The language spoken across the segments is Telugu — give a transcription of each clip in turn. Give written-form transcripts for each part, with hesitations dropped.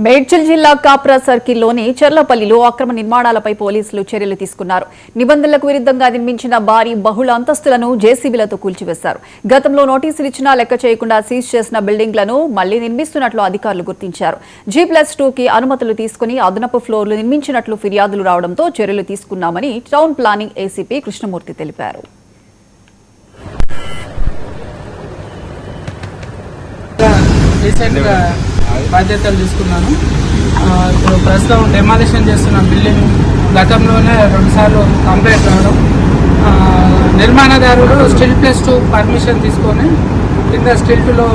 మేడ్చల్ జిల్లా కాప్రా సర్కిల్లోని చర్లపల్లిలో అక్రమ నిర్మాణాలపై పోలీసులు చర్యలు తీసుకున్నారు. నిబంధనలకు విరుద్ధంగా నిర్మించిన భారీ బహుళ అంతస్తులను జేసీబీలతో కూల్చివేశారు. గతంలో నోటీసులు ఇచ్చినా లెక్క చేయకుండా సీజ్ చేసిన బిల్డింగ్లను మళ్లీ నిర్మిస్తున్నట్లు అధికారులు గుర్తించారు. G+2కి అనుమతులు తీసుకుని అదనపు ఫ్లోర్లు నిర్మించినట్లు ఫిర్యాదులు రావడంతో చర్యలు తీసుకున్నామని టౌన్ ప్లానింగ్ ఏసీపీ కృష్ణమూర్తి తెలిపారు. బాధ్యతలు తీసుకున్నాను. ఇప్పుడు ప్రస్తుతం డెమాలిషన్ చేస్తున్న బిల్డింగ్ గతంలోనే 2 సార్లు కంప్లైంట్ రావడం, నిర్మాణదారుడు స్టిల్+2 పర్మిషన్ తీసుకొని కింద స్టిల్2లో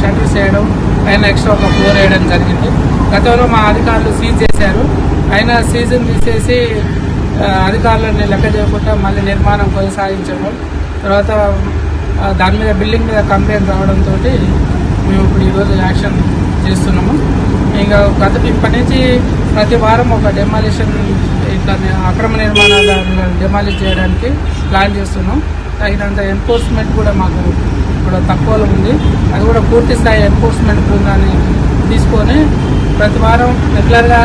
షట్టర్స్ వేయడం, పైన ఎక్స్ట్రా ఒక ఫ్లోర్ వేయడం జరిగింది. గతంలో మా అధికారులు సీజ్ చేశారు. అయినా సీజన్ తీసేసి అధికారులని లెక్క చేయకుండా మళ్ళీ నిర్మాణం కొనసాగించడం, తర్వాత దాని మీద బిల్డింగ్ మీద కంప్లైంట్ రావడంతో మేము ఇప్పుడు ఈరోజు యాక్షన్ చేస్తున్నాము. ఇంకా ఇప్పటి నుంచి ప్రతి వారం ఒక డెమాలిషన్ ఇట్లా అక్రమ నిర్మాణాలను డెమాలిష్ చేయడానికి ప్లాన్ చేస్తున్నాం. తగినంత ఎన్ఫోర్స్మెంట్ కూడా మాకు ఇప్పుడు తక్కువలో ఉంది. అది కూడా పూర్తి స్థాయి ఎన్ఫోర్స్మెంట్ బృందాన్ని తీసుకొని ప్రతి వారం రెగ్యులర్గా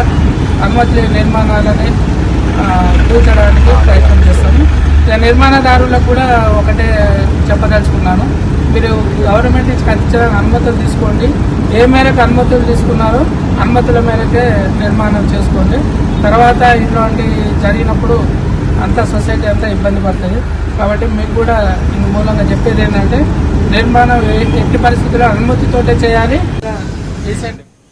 అనుమతి లేని నిర్మాణాలని కూర్చడానికి ప్రయత్నం చేస్తాము. నిర్మాణదారులకు కూడా ఒకటే చెప్పదలుచుకున్నాను, మీరు గవర్నమెంట్ నుంచి ఖచ్చితంగా అనుమతులు తీసుకోండి. ఏ మేరకు అనుమతులు తీసుకున్నారో అనుమతుల మేరకే నిర్మాణం చేసుకోండి. తర్వాత ఇటువంటి జరిగినప్పుడు అంతా సొసైటీ అంతా ఇబ్బంది పడుతుంది. కాబట్టి మీకు కూడా ఇందు మూలంగా చెప్పేది ఏంటంటే నిర్మాణం ఎట్టి పరిస్థితుల్లో అనుమతితోటే చేయాలి. రీసెంట్